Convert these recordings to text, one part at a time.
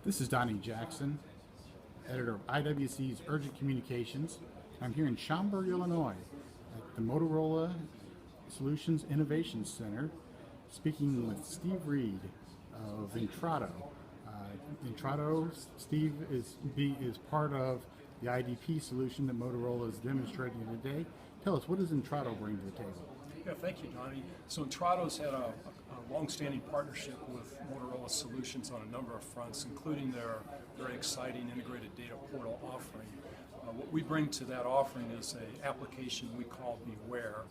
This is Donnie Jackson, editor of IWC's Urgent Communications. I'm here in Schaumburg, Illinois, at the Motorola Solutions Innovation Center, speaking with Steve Reed of Intrado. Intrado, Steve is part of the IDP solution that Motorola is demonstrating today. Tell us, what does Intrado bring to the table? Yeah, thank you, Donnie. So Intrado's had a long-standing partnership with Motorola Solutions on a number of fronts, including their very exciting integrated data portal offering. What we bring to that offering is an application we call Beware.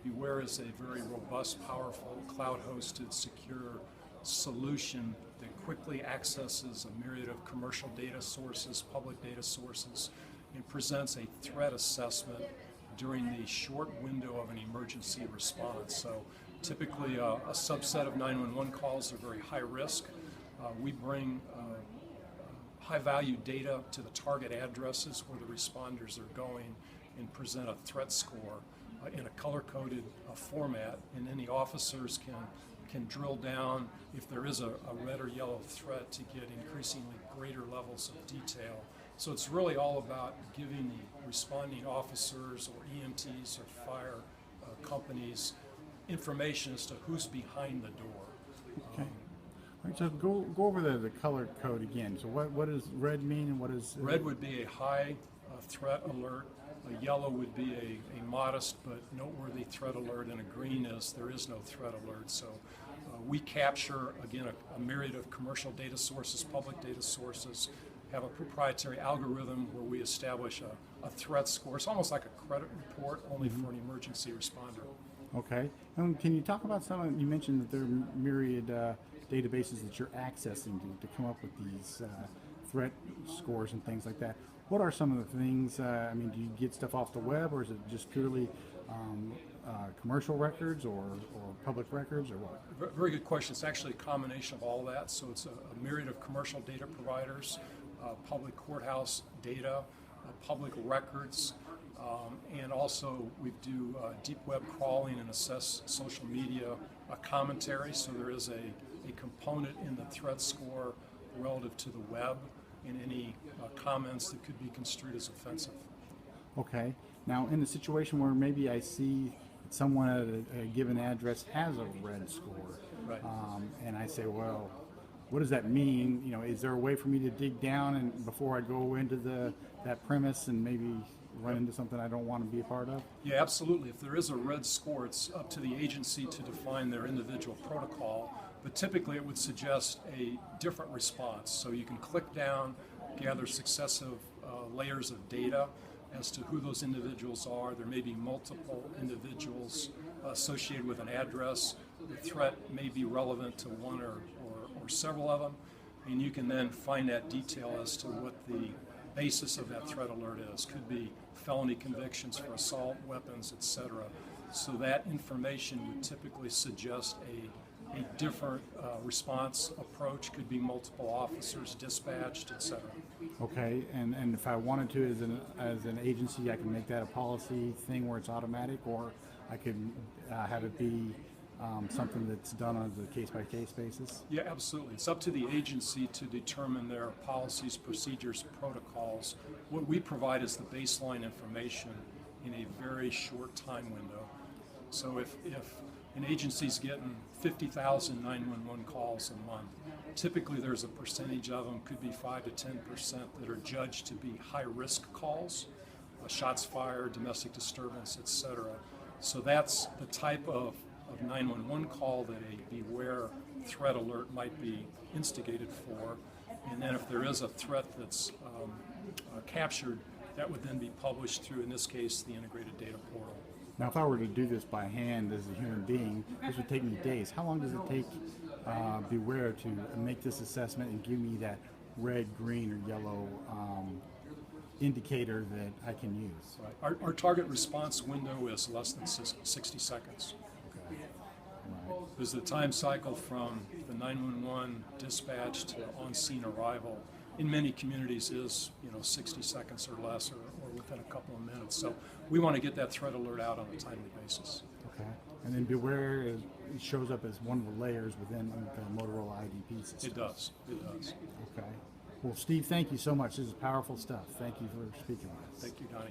Beware is a very robust, powerful, cloud-hosted, secure solution that quickly accesses a myriad of commercial data sources, public data sources, and presents a threat assessment during the short window of an emergency response. So typically a subset of 911 calls are very high risk. We bring high value data to the target addresses where the responders are going and present a threat score in a color-coded format, and then the officers can drill down if there is a red or yellow threat to get increasingly greater levels of detail. So it's really all about giving the responding officers or EMTs or fire companies information as to who's behind the door. Okay. All right, so go over the color code again. So what does red mean, and what is... Red would be a high threat alert. A yellow would be a modest but noteworthy threat alert, and a green is there is no threat alert. So we capture, again, a myriad of commercial data sources, public data sources, have a proprietary algorithm where we establish a threat score. It's almost like a credit report, only for an emergency responder. Okay. And can you talk about you mentioned that there are myriad databases that you're accessing to come up with these threat scores and things like that. What are some of the things, I mean, do you get stuff off the web, or is it just purely commercial records or public records, or what? Very good question. It's actually a combination of all that. So it's a myriad of commercial data providers, public courthouse data, public records, and also we do deep web crawling and assess social media commentary. So there is a component in the threat score relative to the web and any comments that could be construed as offensive. Okay. Now, in a situation where maybe I see someone at a given address has a red score, right. And I say, well, what does that mean? You know, is there a way for me to dig down and before I go into that premise and maybe run into something I don't want to be a part of? Yeah, absolutely. If there is a red score, it's up to the agency to define their individual protocol, but typically it would suggest a different response. So you can click down, gather successive layers of data as to who those individuals are. There may be multiple individuals associated with an address. The threat may be relevant to one or several of them, and you can then find that detail as to what the basis of that threat alert is. Could be felony convictions for assault, weapons, etc. So that information would typically suggest a different response approach. Could be multiple officers dispatched, etc. Okay, and if I wanted to, as an agency, I can make that a policy thing where it's automatic, or I could have it be something that's done on a case-by-case basis? Yeah, absolutely. It's up to the agency to determine their policies, procedures, protocols. What we provide is the baseline information in a very short time window. So if an agency's getting 50,000 911 calls a month, typically there's a percentage of them, could be 5 to 10%, that are judged to be high-risk calls, shots fired, domestic disturbance, etc. So that's the type of 911 call that a Beware threat alert might be instigated for. And then if there is a threat that's captured, that would then be published through, in this case, the integrated data portal. Now, if I were to do this by hand as a human being, this would take me days. How long does it take Beware to make this assessment and give me that red, green, or yellow indicator that I can use? Right. Our target response window is less than 60 seconds. Okay. Right. There's the time cycle from the 911 dispatch to on-scene arrival. In many communities is 60 seconds or less, or within a couple of minutes. So we want to get that threat alert out on a timely basis. Okay. And then Beware it shows up as one of the layers within the Motorola IDP system. It does. It does. Okay. Well, Steve, thank you so much. This is powerful stuff. Thank you for speaking with us. Thank you, Donnie.